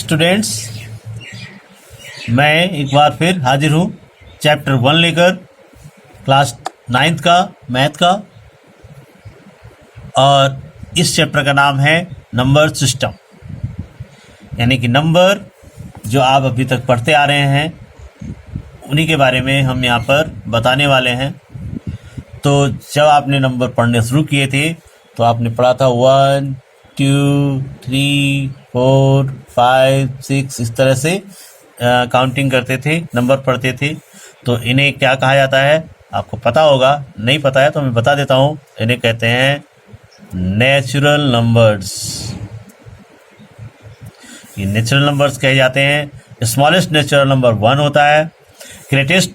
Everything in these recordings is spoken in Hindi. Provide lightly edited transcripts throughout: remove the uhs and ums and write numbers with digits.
स्टूडेंट्स, मैं एक बार फिर हाजिर हूँ चैप्टर 1 लेकर, क्लास 9th का मैथ का। और इस चैप्टर का नाम है नंबर सिस्टम, यानी कि नंबर जो आप अभी तक पढ़ते आ रहे हैं उन्हीं के बारे में हम यहाँ पर बताने वाले हैं। तो जब आपने नंबर पढ़ने शुरू किए थे तो आपने पढ़ा था 1 2 3 4 5 6, इस तरह से काउंटिंग करते थे, नंबर पढ़ते थे। तो इन्हें क्या कहा जाता है आपको पता होगा, नहीं पता है तो मैं बता देता हूँ। इन्हें कहते हैं नेचुरल नंबर्स। ये नेचुरल नंबर्स कहे जाते हैं। स्मॉलेस्ट नेचुरल नंबर 1 होता है। ग्रेटेस्ट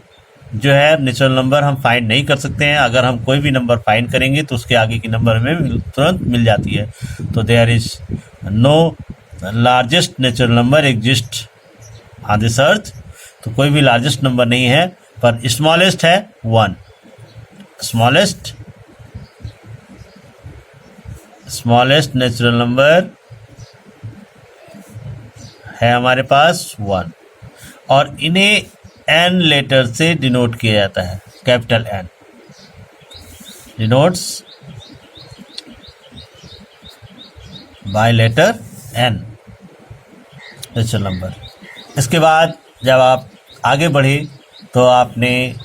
जो है नेचुरल नंबर हम फाइंड नहीं कर सकते हैं। अगर हम कोई भी नंबर फाइंड करेंगे तो उसके आगे की नंबर हमें तुरंत मिल जाती है। तो there is no largest natural number exist on this earth. तो कोई भी लार्जेस्ट नंबर नहीं है, पर स्मॉलेस्ट है 1। स्मॉलेस्ट नेचुरल नंबर है हमारे पास 1, और इन्हें एन लेटर से डिनोट किया जाता है। Capital N denotes by letter N natural number. इसके बाद जब आप आगे बढ़े तो आपने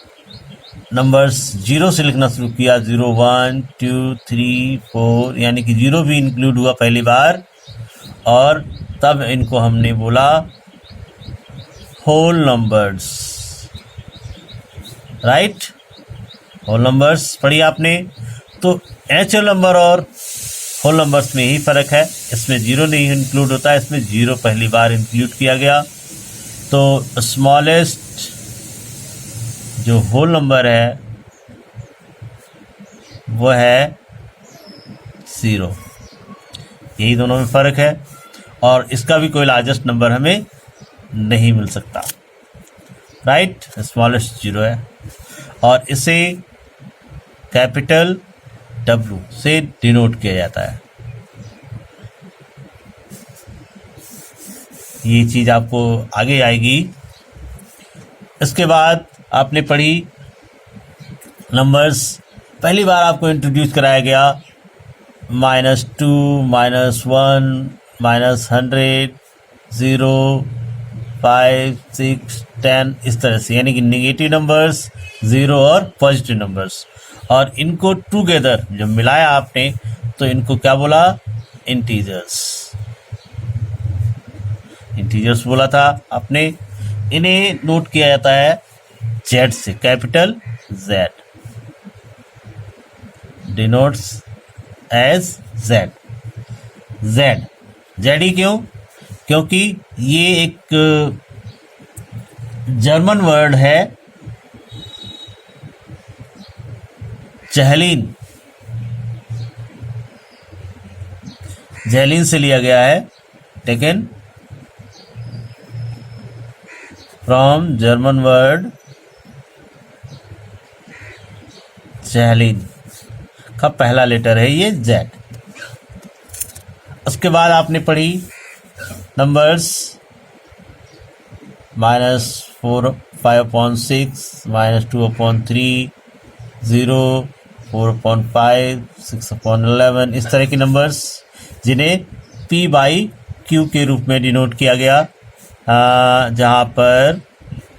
नंबर्स 0 से लिखना शुरू किया। 0 1 2 3 4, यानी कि 0 भी इंक्लूड हुआ पहली बार, और तब इनको हमने बोला whole numbers. Right, whole numbers पढ़ी आपने। तो नेचुरल नंबर और होल नंबर्स में ही फ़र्क है। इसमें 0 नहीं इंक्लूड होता है, इसमें 0 पहली बार इंक्लूड किया गया। तो स्मॉलेस्ट जो होल नंबर है वो है 0। यही दोनों में फ़र्क है, और इसका भी कोई लार्जेस्ट नंबर हमें नहीं मिल सकता। राइट, स्मॉलेस्ट 0 है, और इसे कैपिटल W से डिनोट किया जाता है। ये चीज़ आपको आगे आएगी। इसके बाद आपने पढ़ी नंबर्स। पहली बार आपको इंट्रोड्यूस कराया गया -2 -1 -100 0 5 6 10, इस तरह से, यानी कि नेगेटिव नंबर्स 0 और पॉजिटिव नंबर्स। और इनको टुगेदर जब मिलाया आपने तो इनको क्या बोला? इंटीजर्स बोला था आपने। इन्हें नोट किया जाता है Z से, capital Z denotes as Z। Z ही क्यों? क्योंकि ये एक जर्मन वर्ड है, जहलीन से लिया गया है, टेकन फ्रॉम जर्मन वर्ड जहलीन का पहला लेटर है ये Z। उसके बाद आपने पढ़ी नंबर्स -4 5/6 -2/3 0 4/5 6/11, इस तरह की नंबर्स जिन्हें P/Q के रूप में डिनोट किया गया, जहाँ पर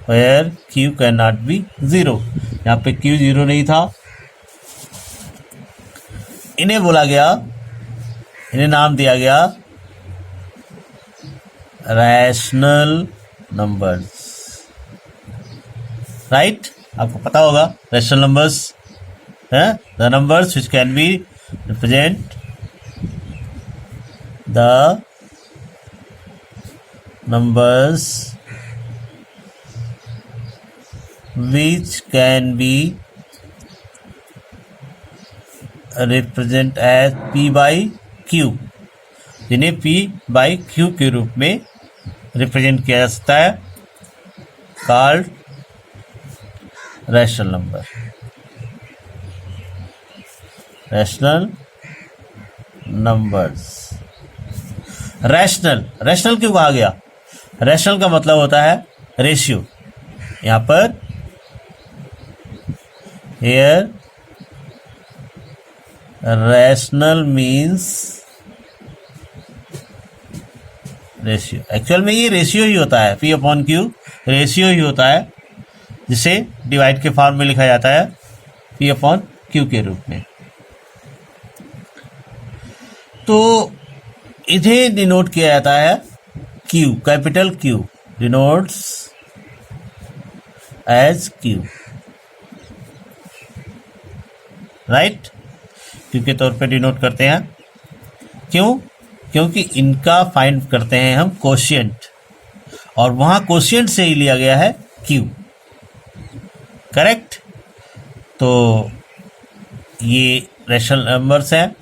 where Q can not be 0, यहाँ पे Q 0 नहीं था। इन्हें बोला गया, इन्हें नाम दिया गया रैशनल नंबर्स। राइट, आपको पता होगा रैशनल नंबर्स है the numbers which can be represent the numbers which can be represent as P/Q, जिन्हें P/Q के रूप में रिप्रेजेंट किया जा सकता है, called rational number. Rational numbers. Rational क्यों कहा गया? रैशनल का मतलब होता है रेशियो। यहाँ पर here rational means ratio. Actual में ये रेशियो ही होता है, P अपॉन Q रेशियो ही होता है, जिसे डिवाइड के फॉर्म में लिखा जाता है P अपॉन Q के रूप में। तो इन्हें डिनोट किया जाता है Q, capital Q denotes as Q, right. Q के तौर पे डिनोट करते हैं। क्यों? क्योंकि इनका फाइंड करते हैं हम कोशिएंट, और वहां कोशिएंट से ही लिया गया है Q, करेक्ट। तो ये रैशनल नंबर्स हैं।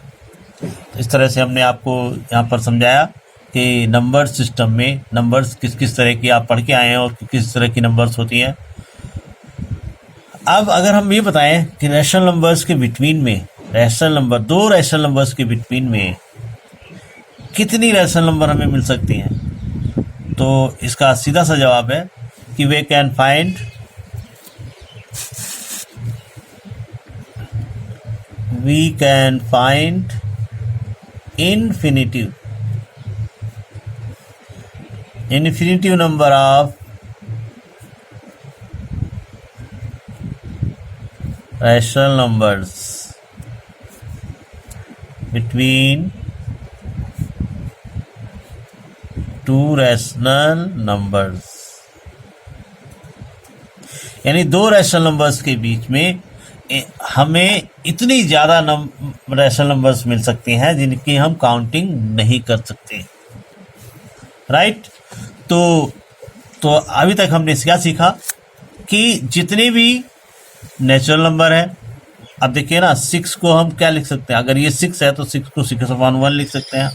इस तरह से हमने आपको यहाँ पर समझाया कि नंबर सिस्टम में नंबर्स किस किस तरह की आप पढ़ के आए हैं और किस तरह की नंबर्स होती हैं। अब अगर हम ये बताएं कि रैशनल नंबर्स के बिटवीन में रैशनल नंबर, दो रैशनल नंबर्स के बिटवीन में कितनी रैशनल नंबर हमें मिल सकती हैं, तो इसका सीधा सा जवाब है कि we can find infinitive number of rational numbers between two rational numbers, यानी दो रैशनल नंबर्स के बीच में हमें इतनी ज़्यादा रैशनल नंबर्स मिल सकती हैं जिनकी हम काउंटिंग नहीं कर सकते, राइट। तो अभी तक हमने क्या सीखा कि जितने भी नेचुरल नंबर है, अब देखिए ना 6 को हम क्या लिख सकते हैं, अगर ये 6 है तो 6 को 6/1 लिख सकते हैं,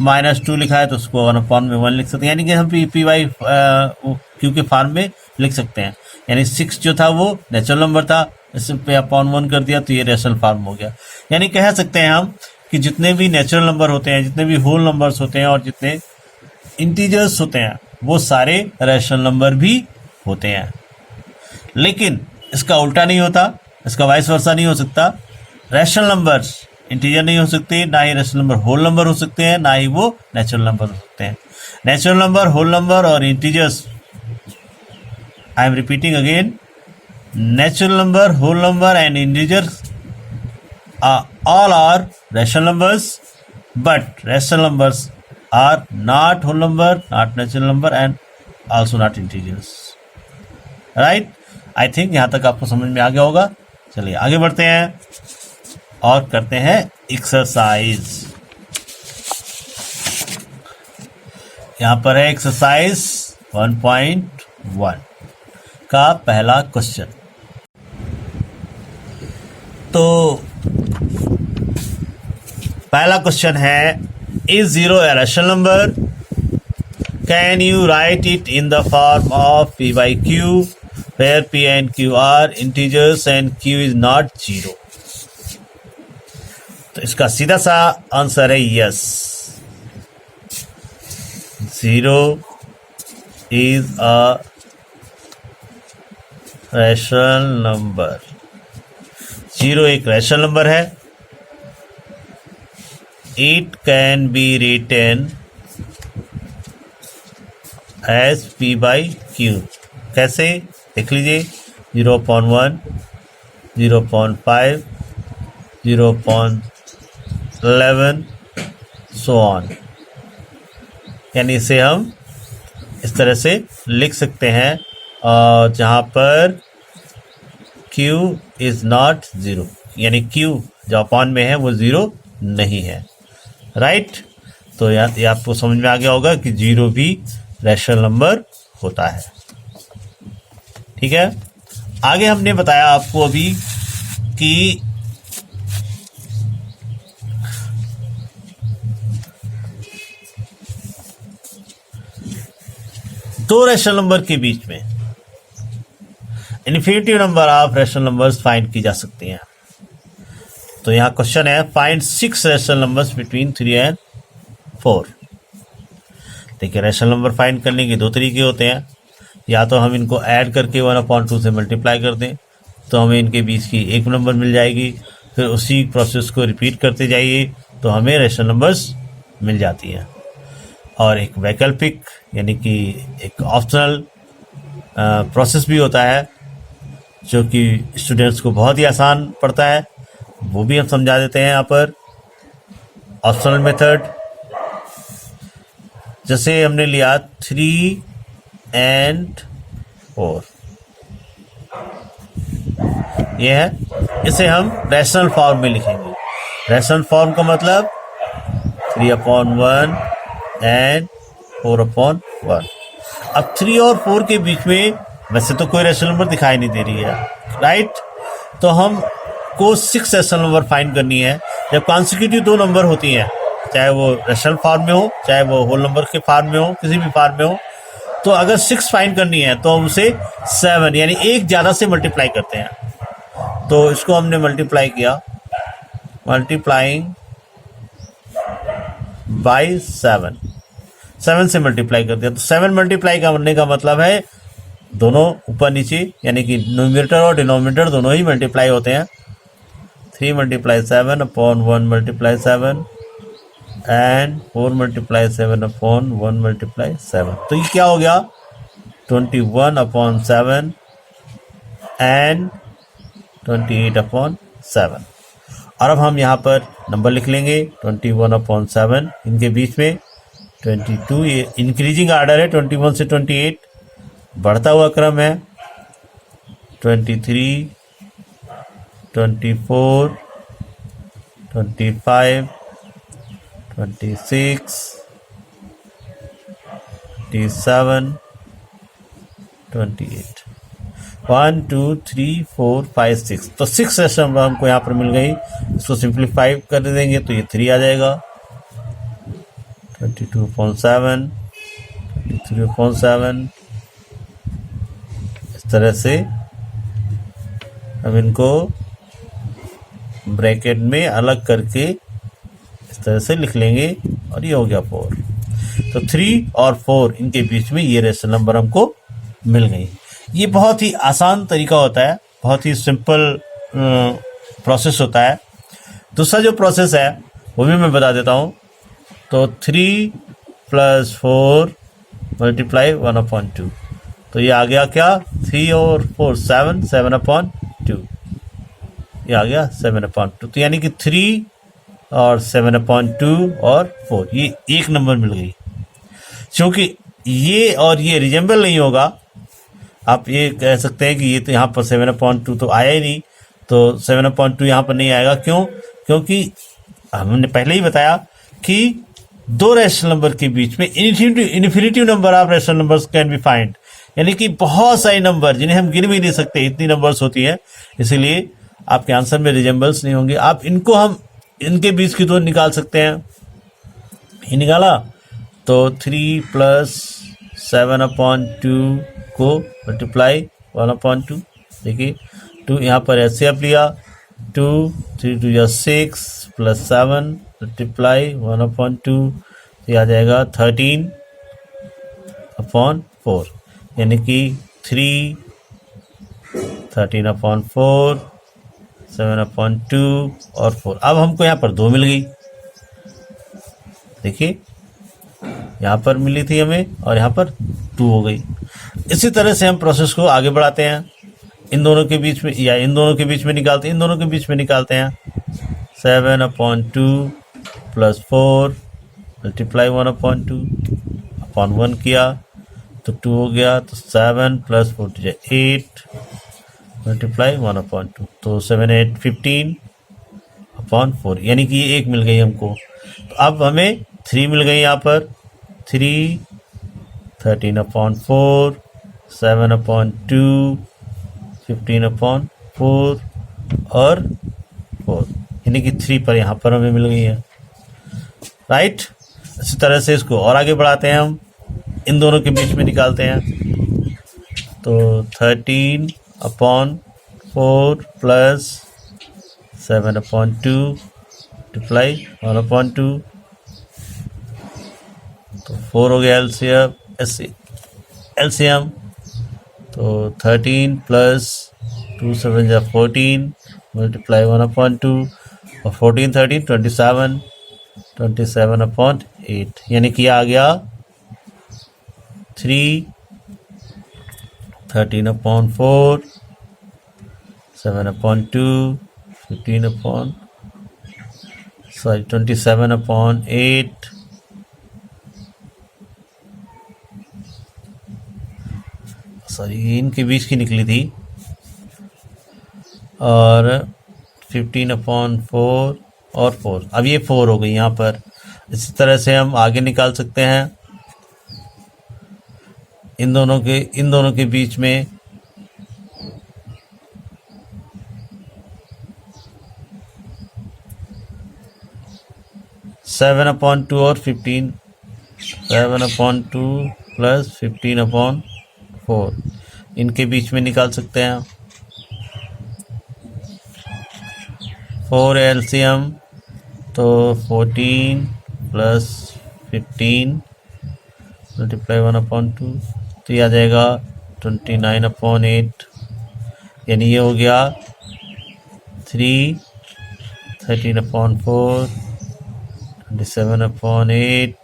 -2 लिखा है तो उसको 1/1 लिख सकते हैं, यानी कि हम पी/वाई क्यू के फॉर्म में लिख सकते हैं। यानी 6 जो था वो नेचुरल नंबर था, इसे p/1 कर दिया तो ये रैशनल फॉर्म हो गया। यानी कह सकते हैं हम कि जितने भी नेचुरल नंबर होते हैं, जितने भी होल नंबर्स होते हैं और जितने इंटीजर्स होते हैं, वो सारे रैशनल नंबर भी होते हैं। लेकिन इसका उल्टा नहीं होता, इसका वाइस वर्सा नहीं हो सकता। रैशनल नंबर्स इंटीजर नहीं हो सकते, ना ही रैशनल नंबर होल नंबर हो सकते हैं, ना ही वो नेचुरल नंबर हो सकते हैं। नेचुरल नंबर, होल नंबर और integers, I am repeating again, natural number, whole number and integers all are rational numbers, but rational numbers are not whole number, not natural number and also not integers, right? I think यहाँ तक आपको समझ में आ गया होगा। चलिए आगे बढ़ते हैं और करते हैं एक्सरसाइज। यहाँ पर है एक्सरसाइज 1.1 का पहला क्वेश्चन। तो पहला क्वेश्चन है, is 0 a rational number? Can you write it in the form of p/q, where p and q are integers and q is not 0? तो इसका सीधा सा आंसर है yes, 0 is a rational number। 0 एक रैशनल नंबर है। It can be written as p/q। कैसे, देख लीजिए, 0.1, 0.5, 0.11 सो ऑन। यानी इसे हम इस तरह से लिख सकते हैं, और जहाँ पर Q इज़ नॉट 0, यानी Q जो अपॉन में है वो 0 नहीं है, राइट। तो ये आपको समझ में आ गया होगा कि 0 भी रैशनल नंबर होता है, ठीक है। आगे हमने बताया आपको अभी कि दो रैशनल नंबर के बीच में infinitive number of rational numbers find की जा सकती हैं। तो यहाँ क्वेश्चन है, find 6 rational numbers between 3 and 4। देखिए रैशनल नंबर फाइंड करने के दो तरीके होते हैं, या तो हम इनको ऐड करके 1/2 से मल्टीप्लाई कर दें तो हमें इनके बीच की एक नंबर मिल जाएगी, फिर उसी प्रोसेस को रिपीट करते जाइए तो हमें रैशनल नंबर्स मिल जाती है। और एक वैकल्पिक यानी कि एक ऑप्शनल प्रोसेस भी होता है जो कि स्टूडेंट्स को बहुत ही आसान पड़ता है, वो भी हम समझा देते हैं यहाँ पर। ऑप्शनल मेथड जैसे हमने लिया 3 and 4, ये है, इसे हम रैशनल फॉर्म में लिखेंगे। रैशनल फॉर्म का मतलब 3/1 and 4/1। अब 3 और 4 के बीच में वैसे तो कोई रैशनल नंबर दिखाई नहीं दे रही है, राइट, तो हम को 6 रैशनल नंबर फाइंड करनी है। जब कॉन्सिक्यूटिव दो नंबर होती हैं, चाहे वो रैशनल फॉर्म में हो चाहे वो होल नंबर के फॉर्म में हो, किसी भी फॉर्म में हो, तो अगर 6 फाइंड करनी है तो हम उसे 7 यानी एक ज़्यादा से मल्टीप्लाई करते हैं। तो इसको हमने मल्टीप्लाई किया, मल्टीप्लाइंग बाई 7 से मल्टीप्लाई कर दिया। तो 7 मल्टीप्लाई करने का मतलब है दोनों ऊपर नीचे यानी कि न्यूमरेटर और डिनोमिनेटर दोनों ही मल्टीप्लाई होते हैं। 3 × 7/1 × 7 एंड 4 × 7/1 × 7। तो ये क्या हो गया 21/7 एंड 28/7। और अब हम यहाँ पर नंबर लिख लेंगे 21/7, इनके बीच में 22, ये इंक्रीजिंग आर्डर है, 21 से 28 बढ़ता हुआ क्रम है, 23, 24, 25, 26, 27, 28, 1 2 3 4 5 6। तो 6 रैशनल नंबर हमको यहाँ पर मिल गई। इसको सिंप्लीफाई कर देंगे तो ये 3 आ जाएगा, 22/7, 23/7। इस तरह से हम इनको ब्रैकेट में अलग करके इस तरह से लिख लेंगे और ये हो गया 4। तो 3 और 4 इनके बीच में ये रैशनल नंबर हमको मिल गई। ये बहुत ही आसान तरीका होता है, बहुत ही सिंपल प्रोसेस होता है। दूसरा जो प्रोसेस है वो भी मैं बता देता हूँ। तो 3 + 4 × 1/2, तो ये आ गया क्या 3 और 4 7, 7/2, ये आ गया 7/2। तो यानी कि 3 और 7/2 और 4 ये एक नंबर मिल गई। क्योंकि ये और ये रिजेंबल नहीं होगा, आप ये कह सकते हैं कि ये तो यहाँ पर 7/2 तो आया ही नहीं, तो 7/2 यहाँ पर नहीं आएगा। क्यों? क्योंकि हमने पहले ही बताया कि दो रैशनल नंबर के बीच में infinitive number of rational numbers can be find, यानी कि बहुत सारे नंबर जिन्हें हम गिन भी नहीं सकते, इतनी नंबर्स होती हैं, इसलिए आपके आंसर में रिजेंबल्स नहीं होंगे। आप इनको हम इनके बीच की दो निकाल सकते हैं। ये निकाला तो 3 + 7/2 को मल्टीप्लाई 1/2, देखिए 2 यहाँ पर ऐसे आप लिया, 2 3 2 6 + 7 मल्टीप्लाई 1/2, ये आ जाएगा 13/4, यानी कि 3 13/4 7/2 और 4। अब हमको यहाँ पर 2 मिल गई, देखिए यहाँ पर मिली थी हमें और यहाँ पर 2 हो गई। इसी तरह से हम प्रोसेस को आगे बढ़ाते हैं, इन दोनों के बीच में या इन दोनों के बीच में निकालते हैं, इन दोनों के बीच में निकालते हैं। 7/2 + 4 मल्टीप्लाई 1/2 किया तो 2 हो गया, तो 7 + 4 8 मल्टीप्लाई 1/2, तो 7 8 15/4, यानी कि ये 1 मिल गई हमको। तो अब हमें 3 मिल गई यहाँ पर, 3 13/4 7/2 15/4 और 4, यानी कि 3 पर यहाँ पर हमें मिल गई है, राइट। इसी तरह से इसको और आगे बढ़ाते हैं, हम इन दोनों के बीच में निकालते हैं। तो 13/4 + 7/2 मल्टीप्लाई 1/2, तो 4 हो गया एलसीएम। तो 13 प्लस 2 7 जा 14 मल्टीप्लाई 1/2 और 14 13 27 27/8 यानी कि आ गया 3 13/4 7/2 27/8 सॉरी इनके बीच की निकली थी और 15/4 और 4। अब ये 4 हो गई यहाँ पर। इसी तरह से हम आगे निकाल सकते हैं इन दोनों के बीच में 7/2 और 15 7/2 प्लस 15/4 इनके बीच में निकाल सकते हैं 4 एलसीएम। तो 14 प्लस 15 मल्टीप्लाई 1/2 तो ये आ जाएगा 29/8 यानी ये हो गया 3 13/4 27/8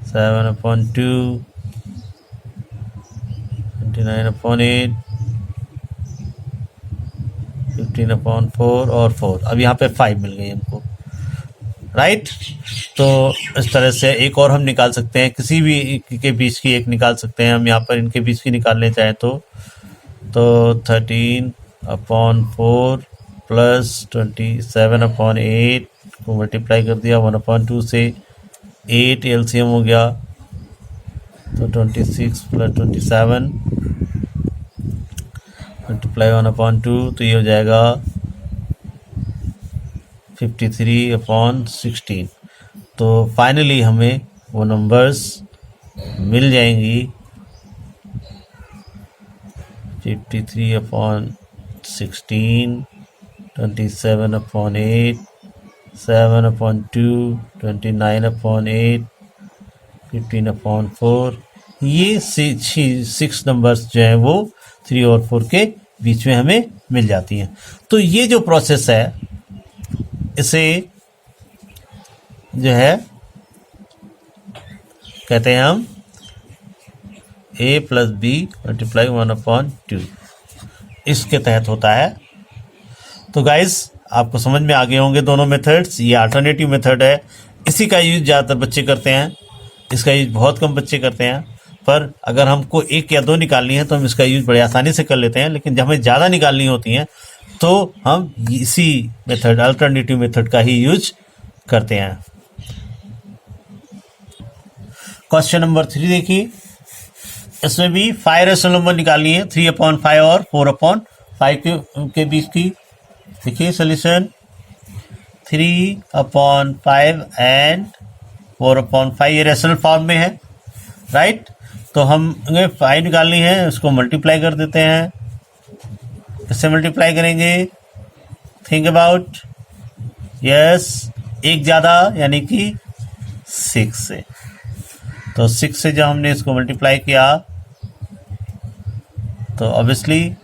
7/2 29/8 15/4 और 4। अब यहाँ पे 5 मिल गई हमको, राइट। तो इस तरह से एक और हम निकाल सकते हैं, किसी भी के बीच की एक निकाल सकते हैं हम। यहाँ पर इनके बीच की निकालने चाहें तो 13/4 प्लस 27/8 को मल्टीप्लाई कर दिया 1/2 से 8 एलसीएम हो गया। तो 26 प्लस 27 मल्टीप्लाई 1/2 तो ये हो जाएगा 53/16। तो फाइनली हमें वो नंबर्स मिल जाएंगी 53/16 27/8 7/2 29/8 15/4। ये 6 नंबर्स जो हैं वो 3 और 4 के बीच में हमें मिल जाती हैं। तो ये जो प्रोसेस है इसे जो है कहते हैं हम a प्लस बी मल्टीप्लाई 1/2 इसके तहत होता है। तो गाइस आपको समझ में आ गए होंगे दोनों मेथड्स। ये अल्टरनेटिव मेथड है, इसी का यूज ज़्यादातर बच्चे करते हैं, इसका यूज बहुत कम बच्चे करते हैं। पर अगर हमको 1 या 2 निकालनी है तो हम इसका यूज बड़े आसानी से कर लेते हैं, लेकिन जब हमें ज़्यादा निकालनी होती हैं तो हम इसी मेथड अल्टरनेटिव मेथड का ही यूज करते हैं। क्वेश्चन नंबर 3 देखिए, इसमें भी 5 रेशनल नंबर निकालनी है, 3/5 और 4/5 के बीच की। देखिए सोल्यूशन 3/5 एंड 4/5 ये रेशनल फॉर्म में है, राइट। तो हमें 5 निकालनी है, उसको मल्टीप्लाई कर देते हैं। किससे मल्टीप्लाई करेंगे? थिंक अबाउट, यस, एक ज़्यादा यानी कि 6 से। तो 6 से जब हमने इसको मल्टीप्लाई किया तो ऑब्वियसली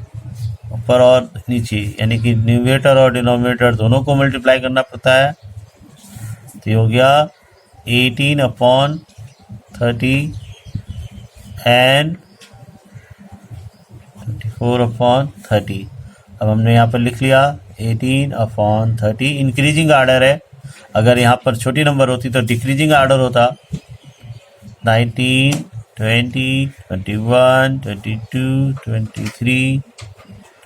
ऊपर और नीचे यानी कि न्यूमरेटर और डिनोमिनेटर दोनों को मल्टीप्लाई करना पड़ता है। तो ये हो गया 18/30 एंड 24/30। अब हमने यहाँ पर लिख लिया 18/30। इंक्रीजिंग आर्डर है, अगर यहाँ पर छोटी नंबर होती तो डिक्रीजिंग आर्डर होता। 19 20 21 22 23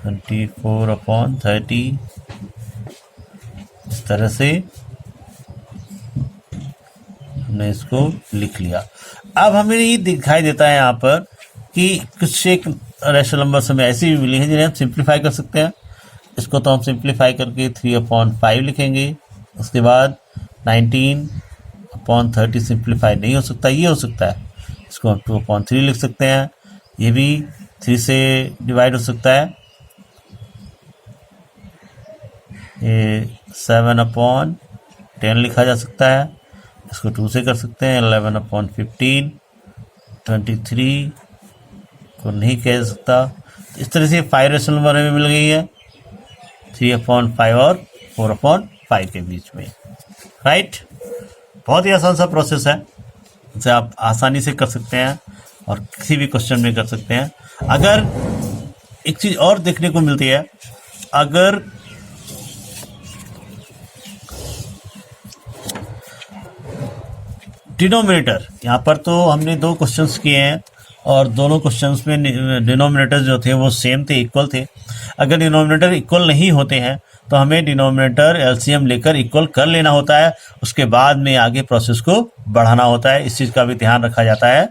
24/30 इस तरह से हमने इसको लिख लिया। अब हमें ये दिखाई देता है यहाँ पर कि कुछ एक रेशनल नंबर्स हमें ऐसी भी मिली हैं जिन्हें हम सिंप्लीफाई कर सकते हैं। इसको तो हम सिंप्लीफाई करके 3/5 लिखेंगे। उसके बाद 19/30 सिंप्लीफाई नहीं हो सकता, ये हो सकता है, इसको हम 2/3 लिख सकते हैं। ये भी 3 से डिवाइड हो सकता है। ये 7/10 लिखा जा सकता है। इसको 2 से कर सकते हैं। 11/15 23 को नहीं कह सकता। इस तरह से 5 रेशनल नंबर हमें मिल गई है 3/5 और 4/5 के बीच में, राइट। बहुत ही आसान सा प्रोसेस है, इसे आप आसानी से कर सकते हैं और किसी भी क्वेश्चन में कर सकते हैं। अगर एक चीज़ और देखने को मिलती है, अगर डिनोमिनेटर, यहाँ पर तो हमने 2 क्वेश्चंस किए हैं और दोनों क्वेश्चंस में डिनोमिनेटर जो थे वो सेम थे, इक्वल थे। अगर डिनोमिनेटर इक्वल नहीं होते हैं तो हमें डिनोमिनेटर एलसीएम लेकर इक्वल कर लेना होता है, उसके बाद में आगे प्रोसेस को बढ़ाना होता है। इस चीज़ का भी ध्यान रखा जाता है।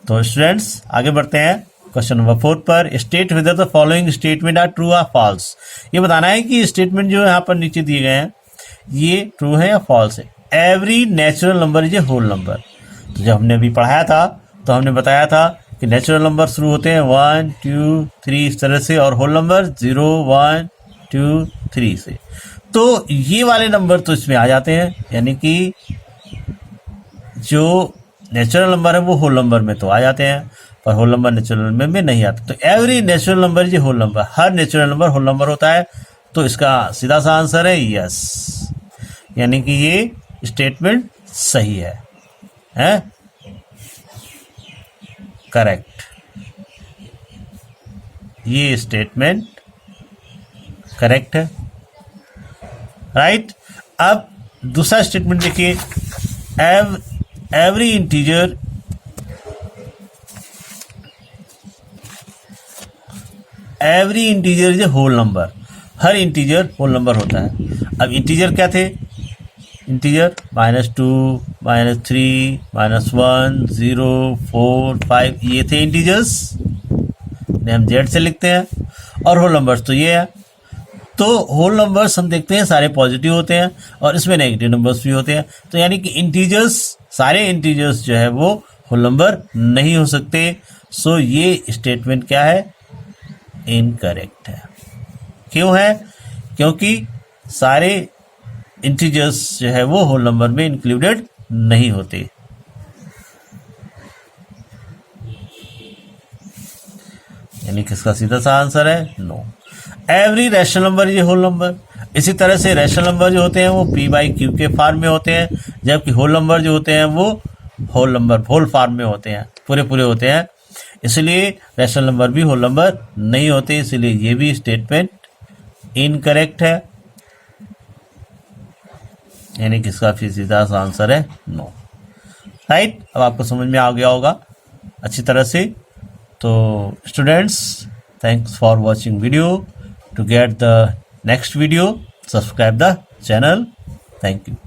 तो स्टूडेंट्स आगे बढ़ते हैं क्वेश्चन नंबर 4 पर। State whether the following statement are true और फॉल्स। ये बताना है कि स्टेटमेंट जो यहाँ पर नीचे दिए गए हैं ये ट्रू है या फॉल्स है। Every natural number is a whole number. तो जब हमने अभी पढ़ाया था तो हमने बताया था कि नेचुरल नंबर शुरू होते हैं 1 2 3 इस तरह से, और होल नंबर 0 1 2 3 से। तो ये वाले नंबर तो इसमें आ जाते हैं, यानी कि जो नेचुरल नंबर है वो होल नंबर में तो आ जाते हैं, पर होल नंबर नेचुरल नंबर में नहीं आते। तो every natural number is a whole number, हर नेचुरल नंबर होल नंबर होता है। तो इसका सीधा सा आंसर है यस, यानी कि ये स्टेटमेंट सही है करेक्ट। ये स्टेटमेंट करेक्ट है, राइट। अब दूसरा स्टेटमेंट देखिए, every integer is a whole number, हर इंटीजर होल नंबर होता है। अब इंटीजर क्या थे, इंटीजर -2 -3 -1 0 4 5 ये थे इंटीजर्स, हम जेड से लिखते हैं। और होल नंबर्स तो ये है। तो होल नंबर्स हम देखते हैं सारे पॉजिटिव होते हैं और इसमें नेगेटिव नंबर्स भी होते हैं। तो यानी कि इंटीजर्स, सारे इंटीजर्स जो है वो होल नंबर नहीं हो सकते। सो ये स्टेटमेंट क्या है, इनकरेक्ट है। क्यों है, क्योंकि सारे इंटीजर्स जो है वो होल नंबर में इंक्लूडेड नहीं होते। यानी किसका सीधा सा आंसर है नो। एवरी रैशनल नंबर ये होल नंबर। इसी तरह से रैशनल नंबर जो होते हैं वो p/q के फॉर्म में होते हैं, जबकि होल नंबर जो होते हैं वो होल नंबर होल फॉर्म में होते हैं, पूरे पूरे होते हैं। इसलिए रैशनल नंबर भी होल नंबर नहीं होते, इसलिए ये भी स्टेटमेंट इनकरेक्ट है। यानी किसका फिर सीधा सा आंसर है नो, राइट। अब आपको समझ में आ गया होगा अच्छी तरह से। तो students, thanks for watching video. To get the next video, subscribe the channel. Thank you.